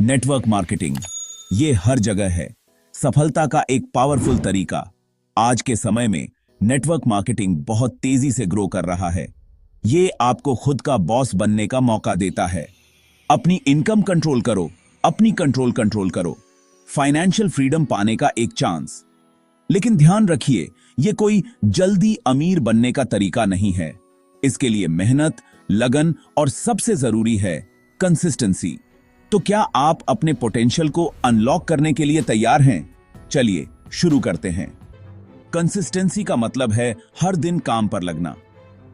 Network marketing, ये हर जगह है। सफलता का एक पावरफुल तरीका। आज के समय में नेटवर्क मार्केटिंग बहुत तेजी से ग्रो कर रहा है। ये आपको खुद का बॉस बनने का मौका देता है। अपनी इनकम कंट्रोल करो, अपनी कंट्रोल करो। फाइनेंशियल फ्रीडम पाने का एक चांस। लेकिन ध्यान रखिए, ये कोई जल्दी अमीर बनने का तरीका नहीं है। इसके लिए मेहनत, लगन और सबसे जरूरी है कंसिस्टेंसी। तो क्या आप अपने पोटेंशियल को अनलॉक करने के लिए तैयार हैं? चलिए शुरू करते हैं। कंसिस्टेंसी का मतलब है हर दिन काम पर लगना।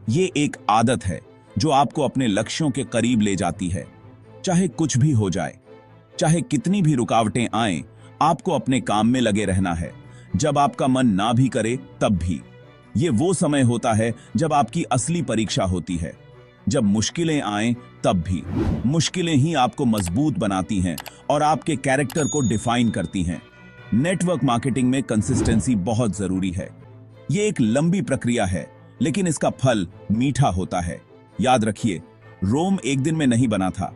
ये एक आदत है जो आपको अपने लक्ष्यों के करीब ले जाती है। चाहे कुछ भी हो जाए, चाहे कितनी भी रुकावटें आएं, आपको अपने काम में लगे रहना है। जब आपका मन ना भी करे तब भी। ये वो समय होता है जब आपकी असली परीक्षा होती है। जब मुश्किलें आएं तब भी। मुश्किलें ही आपको मजबूत बनाती हैं और आपके कैरेक्टर को डिफाइन करती हैं। नेटवर्क मार्केटिंग में कंसिस्टेंसी बहुत जरूरी है। ये एक लंबी प्रक्रिया है, लेकिन इसका फल मीठा होता है। याद रखिए, रोम एक दिन में नहीं बना था।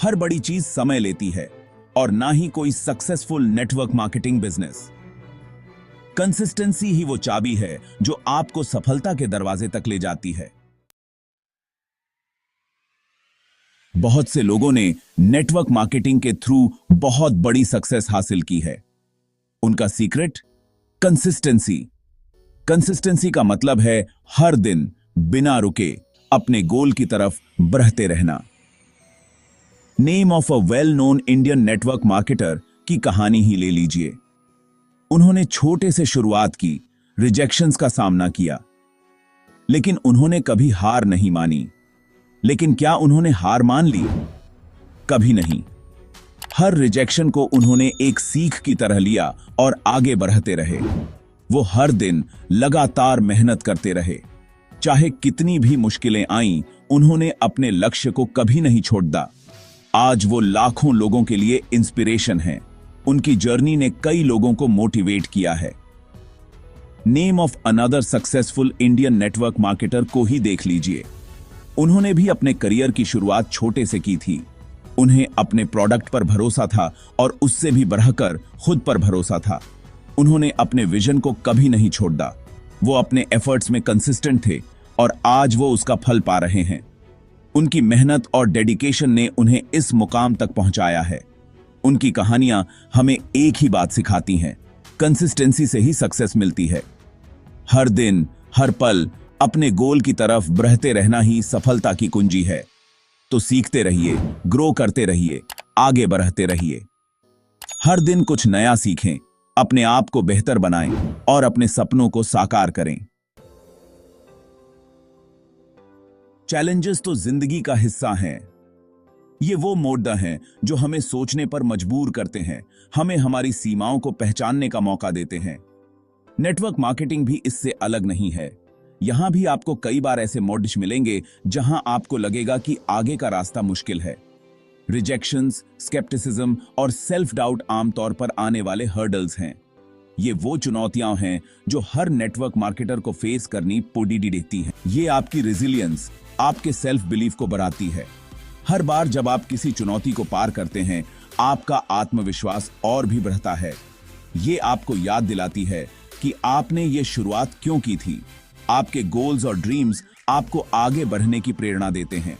हर बड़ी चीज समय लेती है, और ना ही कोई successful network marketing business. Consistency ही वो चाबी है जो आपको सफलता के दरवाजे तक ले जाती है। बहुत से लोगों ने नेटवर्क मार्केटिंग के थ्रू बहुत बड़ी सक्सेस हासिल की है। उनका सीक्रेट कंसिस्टेंसी। कंसिस्टेंसी का मतलब है हर दिन बिना रुके अपने गोल की तरफ बढ़ते रहना। Name of a well known Indian network marketer की कहानी ही ले लीजिए। उन्होंने छोटे से शुरुआत की, रिजेक्शंस का सामना किया, लेकिन उन्होंने कभी हार नहीं मानी। लेकिन क्या उन्होंने हार मान ली? कभी नहीं। हर रिजेक्शन को उन्होंने एक सीख की तरह लिया और आगे बढ़ते रहे। वो हर दिन लगातार मेहनत करते रहे। चाहे कितनी भी मुश्किलें आईं, उन्होंने अपने लक्ष्य को कभी नहीं छोड़ा। आज वो लाखों लोगों के लिए इंस्पिरेशन हैं। उनकी जर्नी ने कई लोगों को मोटिवेट किया है। Name of another successful Indian network marketer को ही देख लीजिए। उन्होंने भी अपने करियर की शुरुआत छोटे से की थी। उन्हें अपने प्रोडक्ट पर भरोसा था और उससे भी बढ़कर खुद पर भरोसा था। उन्होंने अपने विजन को कभी नहीं छोड़ा। वो अपने एफर्ट्स में कंसिस्टेंट थे और आज वो उसका फल पा रहे हैं। उनकी मेहनत और डेडिकेशन ने उन्हें इस मुकाम तक पहुंचाया है। उनकी कहानियां हमें एक ही बात सिखाती हैं, कंसिस्टेंसी से ही सक्सेस मिलती है। हर दिन, हर पल अपने गोल की तरफ बढ़ते रहना ही सफलता की कुंजी है। तो सीखते रहिए, ग्रो करते रहिए, आगे बढ़ते रहिए। हर दिन कुछ नया सीखें, अपने आप को बेहतर बनाएं और अपने सपनों को साकार करें। चैलेंजेस तो जिंदगी का हिस्सा हैं। ये वो मोड़ हैं जो हमें सोचने पर मजबूर करते हैं, हमें हमारी सीमाओं को पहचानने का मौका देते हैं। नेटवर्क मार्केटिंग भी इससे अलग नहीं है। यहां भी आपको कई बार ऐसे मोड़ मिलेंगे जहां आपको लगेगा कि आगे का रास्ता मुश्किल है। रिजेक्शंस, स्केप्टिसिज्म और सेल्फ डाउट आमतौर पर आने वाले हर्डल्स हैं। ये वो चुनौतियां हैं जो हर नेटवर्क मार्केटर को फेस करनी पड़ी देती हैं। ये आपकी रेजिलियंस, आपके सेल्फ बिलीफ को बढ़ाती है। हर बार जब आप किसी चुनौती को पार करते हैं, आपका आत्मविश्वास और भी बढ़ता है। ये आपको याद दिलाती है कि आपने ये शुरुआत क्यों की थी। आपके गोल्स और ड्रीम्स आपको आगे बढ़ने की प्रेरणा देते हैं।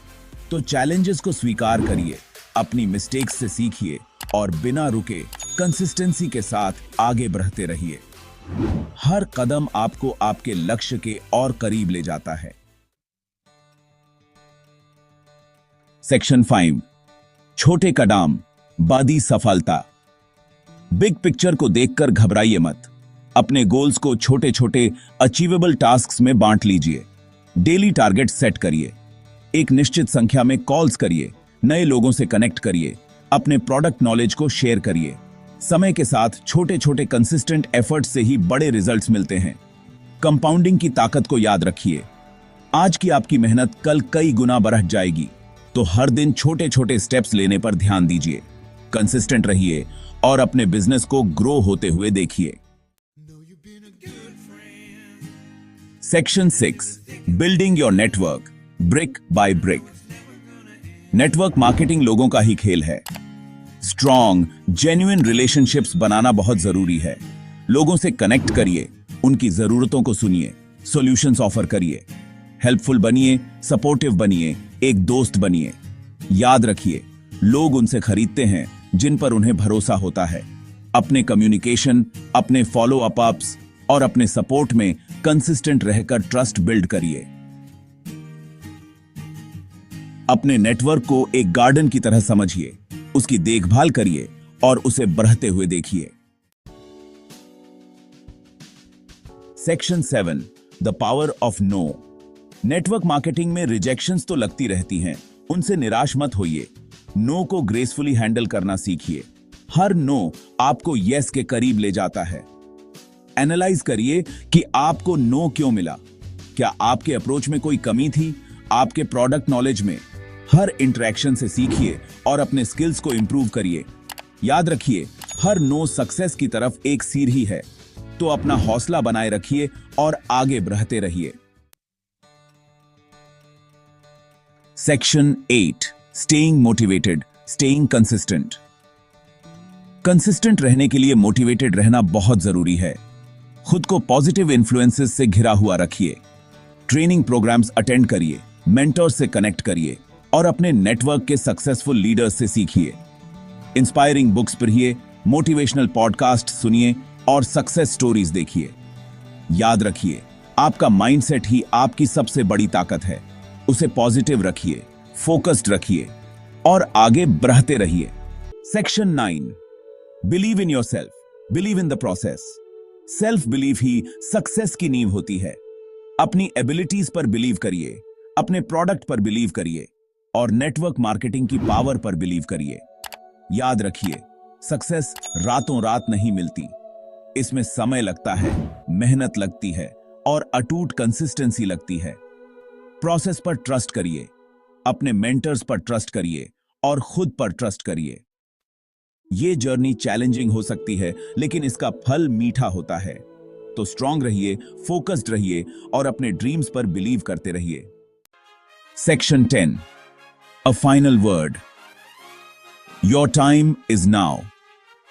तो चैलेंजेस को स्वीकार करिए, अपनी मिस्टेक्स से सीखिए और बिना रुके कंसिस्टेंसी के साथ आगे बढ़ते रहिए। हर कदम आपको आपके लक्ष्य के और करीब ले जाता है। सेक्शन 5, छोटे कदम बड़ी सफलता। बिग पिक्चर को देखकर घबराइए मत। अपने गोल्स को छोटे छोटे अचीवेबल टास्क्स में बांट लीजिए। डेली टारगेट सेट करिए। एक निश्चित संख्या में कॉल्स करिए, नए लोगों से कनेक्ट करिए, अपने प्रोडक्ट नॉलेज को शेयर करिए। समय के साथ छोटे छोटे कंसिस्टेंट एफर्ट से ही बड़े रिजल्ट्स मिलते हैं। कंपाउंडिंग की ताकत को याद रखिए। आज की आपकी मेहनत कल कई गुना बढ़ जाएगी। तो हर दिन छोटे छोटे स्टेप्स लेने पर ध्यान दीजिए। कंसिस्टेंट रहिए और अपने बिजनेस को ग्रो होते हुए देखिए। Section 6, building your network brick by brick. Network marketing लोगों का ही खेल है। स्ट्रॉन्ग जेन्युइन रिलेशनशिप्स बनाना बहुत जरूरी है। लोगों से कनेक्ट करिए, उनकी जरूरतों को सुनिए, सॉल्यूशंस ऑफर करिए, हेल्पफुल बनिए, सपोर्टिव बनिए, एक दोस्त बनिए। याद रखिए, लोग उनसे खरीदते हैं जिन पर उन्हें भरोसा होता है। अपने कम्युनिकेशन, अपने फॉलो अप्स और अपने सपोर्ट में कंसिस्टेंट रहकर ट्रस्ट बिल्ड करिए। अपने नेटवर्क को एक गार्डन की तरह समझिए, उसकी देखभाल करिए और उसे बढ़ते हुए देखिए। Section 7, the power of no. Network marketing में रिजेक्शंस तो लगती रहती हैं, उनसे निराश मत होइए। नो को ग्रेसफुली हैंडल करना सीखिए। हर नो आपको यस के करीब ले जाता है। एनालाइज करिए कि आपको नो क्यों मिला। क्या आपके अप्रोच में कोई कमी थी? आपके प्रोडक्ट नॉलेज में? हर इंटरेक्शन से सीखिए और अपने स्किल्स को इंप्रूव करिए। याद रखिए, हर नो सक्सेस की तरफ एक सीढ़ी है, तो अपना हौसला बनाए रखिए और आगे बढ़ते रहिए। Section 8, staying motivated, staying consistent. Consistent रहने के लिए मोटिवेटेड रहना बहुत जरूरी है। खुद को पॉजिटिव इन्फ्लुएंसेस से घिरा हुआ रखिए। ट्रेनिंग प्रोग्राम्स अटेंड करिए, मेंटर्स से कनेक्ट करिए और अपने नेटवर्क के सक्सेसफुल लीडर्स से सीखिए। इंस्पायरिंग बुक्स पढ़िए, मोटिवेशनल पॉडकास्ट सुनिए और सक्सेस स्टोरीज देखिए। याद रखिए, आपका माइंडसेट ही आपकी सबसे बड़ी ताकत है। उसे पॉजिटिव रखिए, फोकस्ड रखिए और आगे बढ़ते रहिए। Section 9, believe in yourself, believe in the process. Self believe he success की नींव होती है। अपनी एबिलिटीज पर बिलीव करिए, अपने प्रोडक्ट पर बिलीव करिए और नेटवर्क मार्केटिंग की पावर पर बिलीव करिए। याद रखिए, सक्सेस रातों रात नहीं मिलती। इसमें समय लगता है, मेहनत लगती है और अटूट कंसिस्टेंसी लगती है। प्रोसेस पर ट्रस्ट करिए, अपने मेंटर्स पर ट्रस्ट करिए और खुद पर ट्रस्ट करिए। ये जर्नी चैलेंजिंग हो सकती है, लेकिन इसका फल मीठा होता है। तो स्ट्रांग रहिए, फोकस्ड रहिए और अपने ड्रीम्स पर बिलीव करते रहिए। Section 10, a final word. Your time is now.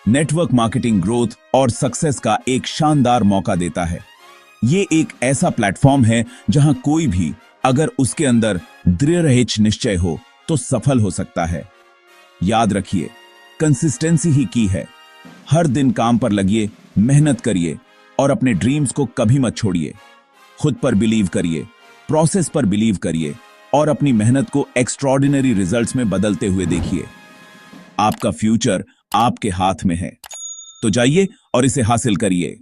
Network marketing growth और सक्सेस का एक शानदार मौका देता है। ये एक ऐसा प्लेटफॉर्म है जहां कोई भी, अगर उसके अंदर दृढ़ निश्चय हो, तो सफल हो सकता है। याद रखिए, कंसिस्टेंसी ही की है। हर दिन काम पर लगिए, मेहनत करिए और अपने ड्रीम्स को कभी मत छोड़िए। खुद पर बिलीव करिए, प्रोसेस पर बिलीव करिए और अपनी मेहनत को एक्स्ट्रॉर्डिनरी रिजल्ट्स में बदलते हुए देखिए। आपका फ्यूचर आपके हाथ में है, तो जाइए और इसे हासिल करिए।